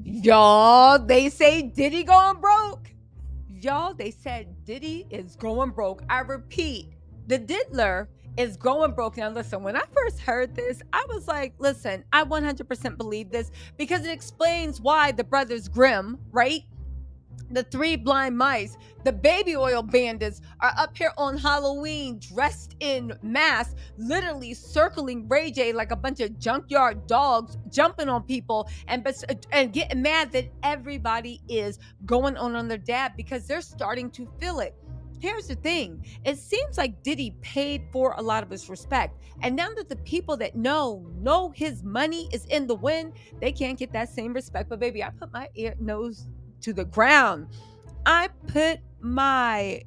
Y'all, they say Diddy going broke. Y'all, they said Diddy is going broke. I repeat, the diddler is going broke. Now, listen, when I first heard this, I was like, listen, I 100% believe this because it explains why the brothers Grimm, right? The three blind mice, the baby oil bandits are up here on Halloween dressed in masks, literally circling Ray J like a bunch of junkyard dogs, jumping on people and getting mad that everybody is going on their dad because they're starting to feel it. Here's the thing. It seems like Diddy paid for a lot of his respect. And now that the people that know his money is in the wind, they can't get that same respect. But baby, I put my nose to the ground. I put my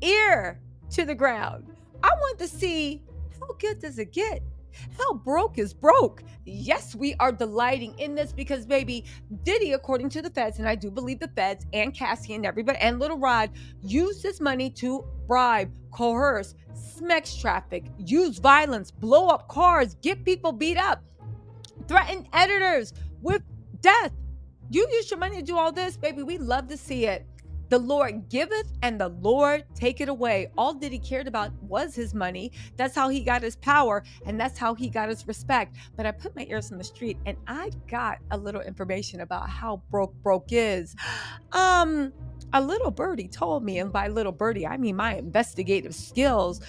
ear to the ground. I want to see how good does it get? How broke is broke? Yes, we are delighting in this because, baby, Diddy, according to the feds, and I do believe the feds and Cassie and everybody and Little Rod used this money to bribe, coerce, sex traffic, use violence, blow up cars, get people beat up, threaten editors with death. You use your money to do all this, baby. We love to see it. The Lord giveth and the Lord taketh away. All Diddy cared about was his money. That's how he got his power and that's how he got his respect. But I put my ears on the street and I got a little information about how broke is. A little birdie told me, and by little birdie, I mean my investigative skills.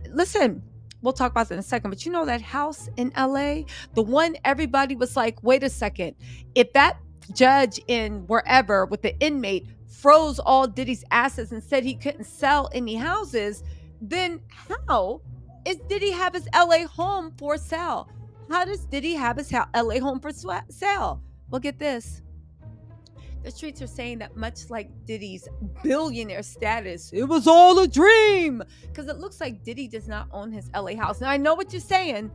Listen, we'll talk about that in a second, but you know that house in LA, the one everybody was like, wait a second, if that judge in wherever with the inmate froze all Diddy's assets and said he couldn't sell any houses, then how is Diddy have his LA home for sale? How does Diddy have his LA home for sale? Well, get this. The streets are saying that much like Diddy's billionaire status, it was all a dream. Because it looks like Diddy does not own his LA house. Now, I know what you're saying.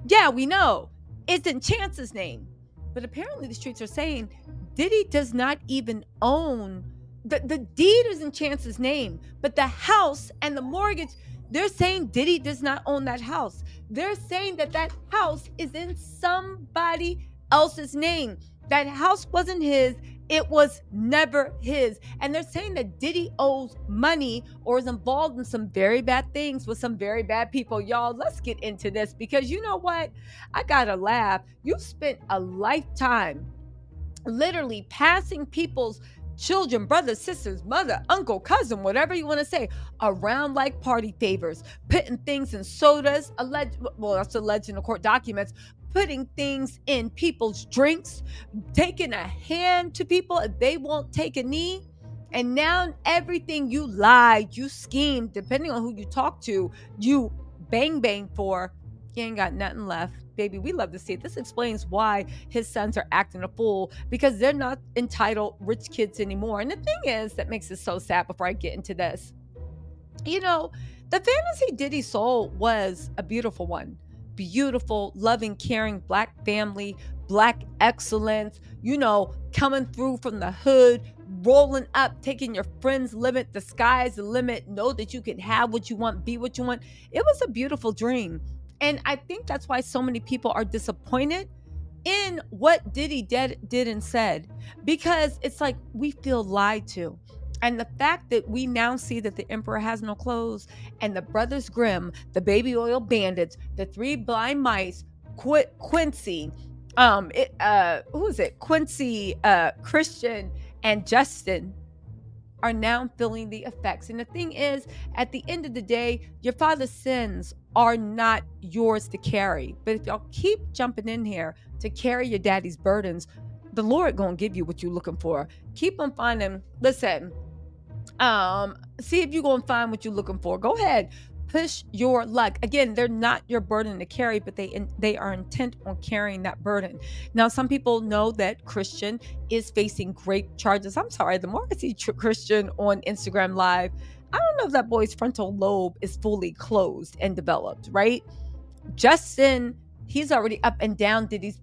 Yeah, we know. It's in Chance's name. But apparently the streets are saying Diddy does not even own, the deed is in Chance's name, but the house and the mortgage, they're saying Diddy does not own that house. They're saying that that house is in somebody else's name. That house wasn't his. It was never his. And they're saying that Diddy owes money or is involved in some very bad things with some very bad people. Y'all, let's get into this because you know what? I gotta laugh. You spent a lifetime literally passing people's children, brothers, sisters, mother, uncle, cousin, whatever you want to say, around like party favors, putting things in sodas, well, that's alleged in the court documents, putting things in people's drinks, taking a hand to people if they won't take a knee. And now everything you lied, you schemed, depending on who you talk to, you bang for, you ain't got nothing left. Baby, we love to see it. This explains why his sons are acting a fool because they're not entitled rich kids anymore. And the thing is that makes it so sad before I get into this. You know, the fantasy Diddy sold was a beautiful one. Beautiful, loving, caring Black family, Black excellence, you know, coming through from the hood, rolling up, taking your friend's limit, the sky's the limit, know that you can have what you want, be what you want. It was a beautiful dream. And I think that's why so many people are disappointed in what Diddy did and said, because it's like we feel lied to. And the fact that we now see that the emperor has no clothes and the brothers Grimm, the baby oil bandits, the three blind mice, Quincy, who is it? Quincy, Christian, and Justin are now feeling the effects. And the thing is, at the end of the day, your father's sins are not yours to carry. But if y'all keep jumping in here to carry your daddy's burdens, the Lord gonna give you what you're looking for. Keep on finding, listen, see if you're gonna find what you're looking for. Go ahead. Push your luck. Again, they're not your burden to carry, but they are intent on carrying that burden. Now, some people know that Christian is facing great charges. I'm sorry, the more I see Christian on Instagram Live, I don't know if that boy's frontal lobe is fully closed and developed, right? Justin, he's already up and down Diddy's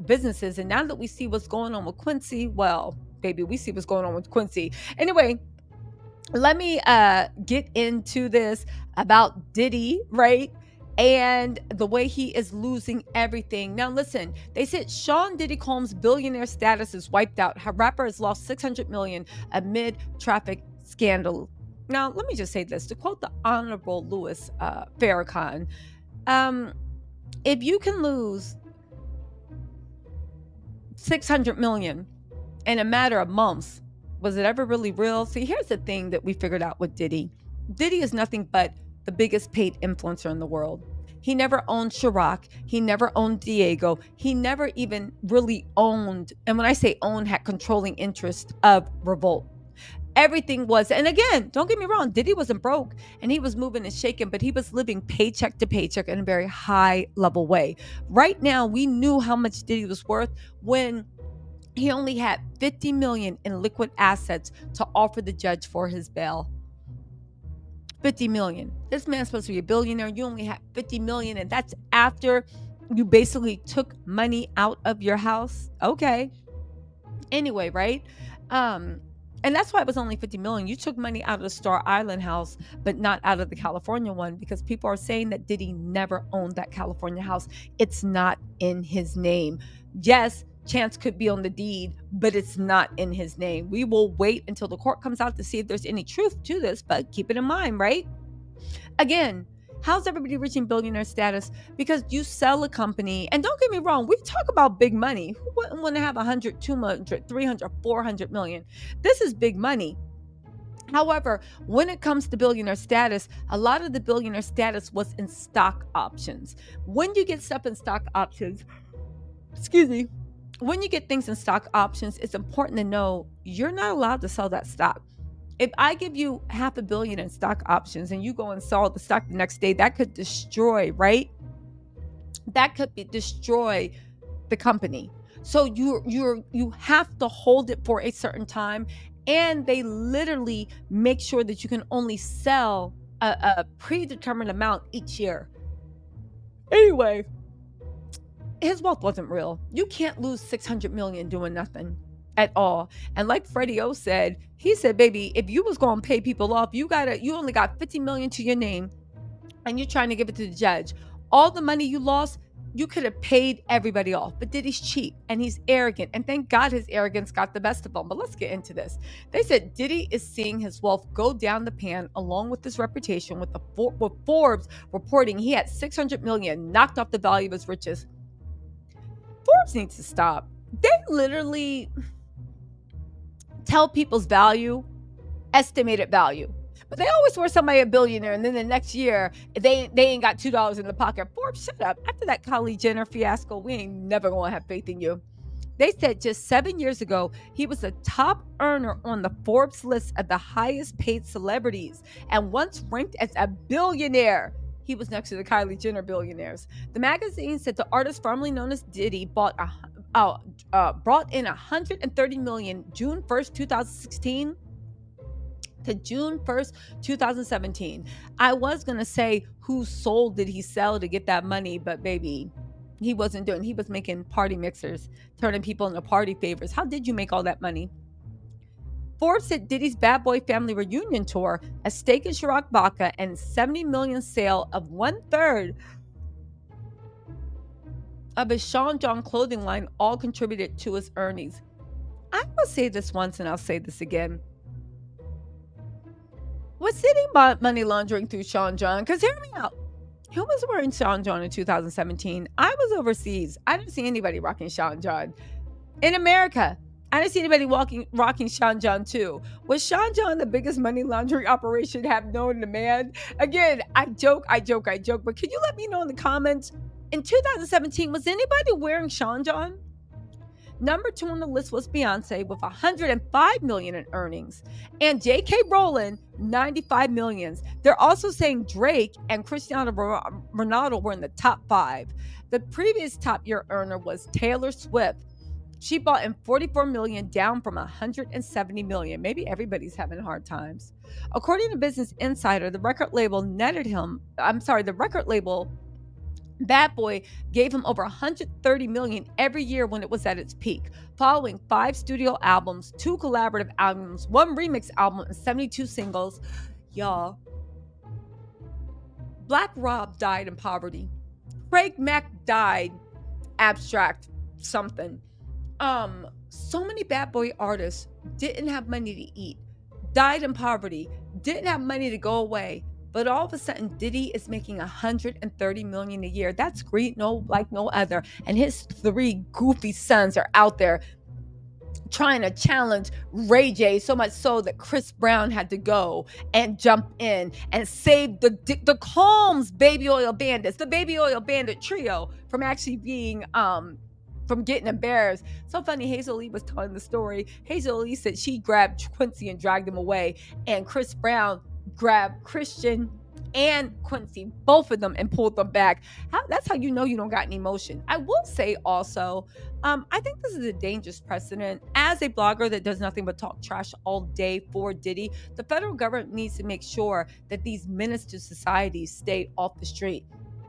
businesses. And now that we see what's going on with Quincy, well, baby, we see what's going on with Quincy. Anyway, let me get into this about Diddy, right? and the way he is losing everything. Now, listen, they said Sean Diddy Combs' billionaire status is wiped out. Her rapper has lost $600 million amid traffic scandal. Now, let me just say this to quote the Honorable Louis Farrakhan. If you can lose 600 million in a matter of months, was it ever really real? See, here's the thing that we figured out with Diddy. Diddy is nothing but the biggest paid influencer in the world. He never owned Chirac. He never owned Diego. He never even really owned, and when I say owned, had controlling interest of Revolt. Everything was, and again, don't get me wrong, Diddy wasn't broke and he was moving and shaking, but he was living paycheck to paycheck in a very high level way. Right now, we knew how much Diddy was worth when he only had 50 million in liquid assets to offer the judge for his bail. 50 million. This man's supposed to be a billionaire. You only had 50 million, and that's after you basically took money out of your house. Okay. Anyway, right? And that's why it was only 50 million. You took money out of the Star Island house, but not out of the California one, because people are saying that Diddy never owned that California house. It's not in his name. Yes, Chance could be on the deed, but it's not in his name. We will wait until the court comes out to see if there's any truth to this, but keep it in mind, right? Again, how's everybody reaching billionaire status? Because you sell a company, and don't get me wrong, we talk about big money. Who wouldn't want to have 100, 200, 300, 400 million? This is big money. However, when it comes to billionaire status, a lot of the billionaire status was in stock options. When you get stuff in stock options, excuse me, when you get things in stock options, it's important to know you're not allowed to sell that stock. If I give you $500 million in stock options and you go and sell the stock the next day, that could destroy, right? That could destroy the company. So you have to hold it for a certain time, and they literally make sure that you can only sell a predetermined amount each year. Anyway, his wealth wasn't real. You can't lose 600 million doing nothing at all. And like Freddie O said, he said, baby, if you was going to pay people off, you only got 50 million to your name and you're trying to give it to the judge. All the money you lost, you could have paid everybody off. But Diddy's cheap and he's arrogant. And thank God his arrogance got the best of him. But let's get into this. They said Diddy is seeing his wealth go down the pan along with his reputation, with Forbes reporting he had 600 million knocked off the value of his riches. Forbes needs to stop. They literally tell people's value, estimated value. But they always swear somebody a billionaire, and then the next year, they ain't got $2 in the pocket. Forbes, shut up. After that Kylie Jenner fiasco, we ain't never going to have faith in you. They said just 7 years ago, he was a top earner on the Forbes list of the highest paid celebrities, and once ranked as a billionaire. He was next to the Kylie Jenner billionaires. The magazine said the artist formerly known as Diddy brought in 130 million June 1st, 2016 to June 1st, 2017. I was going to say whose soul did he sell to get that money, but baby, he was making party mixers, turning people into party favors. How did you make all that money? Forbes said Diddy's Bad Boy Family Reunion Tour, a stake in Chirac Vodka, and 70 million sale of 1/3 of his Sean John clothing line all contributed to his earnings. I will say this once and I'll say this again. Was Diddy money laundering through Sean John? Because hear me out. Who was wearing Sean John in 2017? I was overseas. I didn't see anybody rocking Sean John. In America, I didn't see anybody rocking Sean John too. Was Sean John the biggest money laundering operation have known to man? Again, I joke, but can you let me know in the comments? In 2017, was anybody wearing Sean John? Number 2 on the list was Beyonce with 105 million in earnings, and J.K. Rowling 95 million. They're also saying Drake and Cristiano Ronaldo were in the top 5. The previous top year earner was Taylor Swift. She bought in 44 million, down from 170 million. Maybe everybody's having hard times. According to Business Insider, the record label Bad Boy gave him over 130 million every year when it was at its peak, following 5 studio albums, 2 collaborative albums, 1 remix album, and 72 singles. Y'all, Black Rob died in poverty. Craig Mack died abstract something. So many bad boy artists didn't have money to eat, died in poverty, didn't have money to go away. But all of a sudden, Diddy is making 130 million a year. That's great, like no other. And his three goofy sons are out there trying to challenge Ray J, so much so that Chris Brown had to go and jump in and save the Combs Baby Oil Bandits, the Baby Oil Bandit trio, from actually being from getting embarrassed. So funny, Hazel Lee was telling the story. Hazel Lee said she grabbed Quincy and dragged him away, and Chris Brown grabbed Christian and Quincy, both of them, and pulled them back. That's how you know you don't got any emotion. I will say also, I think this is a dangerous precedent. As a blogger that does nothing but talk trash all day for Diddy, the federal government needs to make sure that these menace to society stay off the street.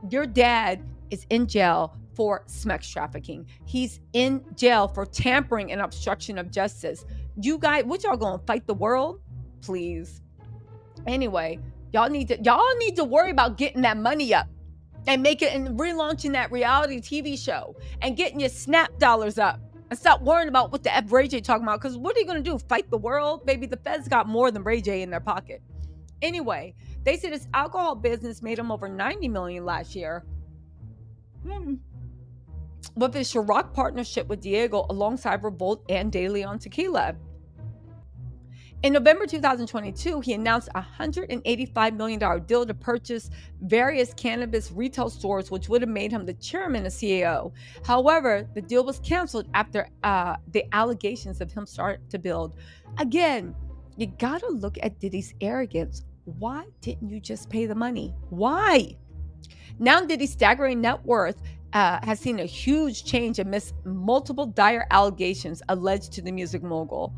Your dad is in jail for sex trafficking. He's in jail for tampering and obstruction of justice. You guys, what y'all gonna fight the world? Please. Anyway, y'all need to worry about getting that money up and relaunching that reality TV show and getting your snap dollars up and stop worrying about what the F Ray J talking about. Because what are you gonna do? Fight the world? Baby, the feds got more than Ray J in their pocket. Anyway, they said his alcohol business made him over 90 million last year. With his Ciroc partnership with Diego alongside Revolt and De Leon Tequila. In November 2022, he announced a $185 million deal to purchase various cannabis retail stores, which would have made him the chairman and CEO. However, the deal was canceled after the allegations of him started to build. Again, you gotta look at Diddy's arrogance. Why didn't you just pay the money? Why? Now Diddy's staggering net worth has seen a huge change amidst multiple dire allegations alleged to the music mogul.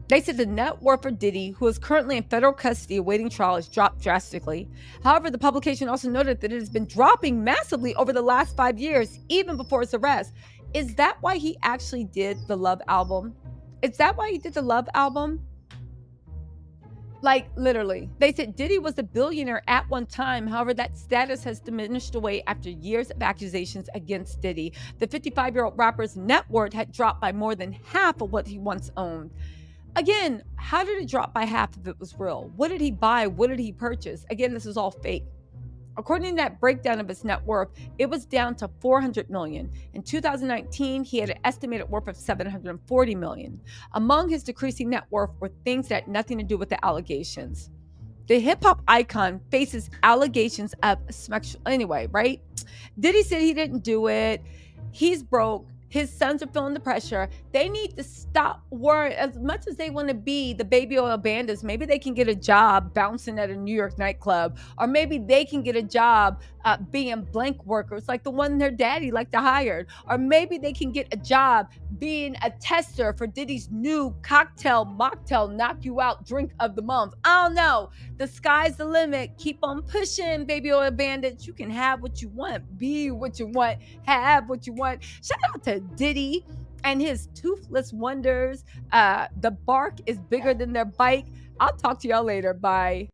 They said the net worth for Diddy, who is currently in federal custody awaiting trial, has dropped drastically. However, the publication also noted that it has been dropping massively over the last 5 years, even before his arrest. Is that why he actually did the Love album? Is that why he did the Love album? Like, literally. They said Diddy was a billionaire at one time. However, that status has diminished away after years of accusations against Diddy. The 55-year-old rapper's net worth had dropped by more than half of what he once owned. Again, how did it drop by half if it was real? What did he buy? What did he purchase? Again, this is all fake. According to that breakdown of his net worth, it was down to $400 million. In 2019, he had an estimated worth of $740 million. Among his decreasing net worth were things that had nothing to do with the allegations. The hip-hop icon faces allegations of sexual... Anyway, right? Diddy said he didn't do it. He's broke. His sons are feeling the pressure. They need to stop worrying. As much as they want to be the Baby Oil Bandits, maybe they can get a job bouncing at a New York nightclub, or maybe they can get a job being blank workers like the one their daddy liked to hire, or maybe they can get a job being a tester for Diddy's new mocktail, knock you out drink of the month. I don't know. The sky's the limit. Keep on pushing, Baby Oil Bandits. You can have what you want, be what you want, have what you want. Shout out to Diddy and his toothless wonders. The bark is bigger than their bite. I'll talk to y'all later. Bye.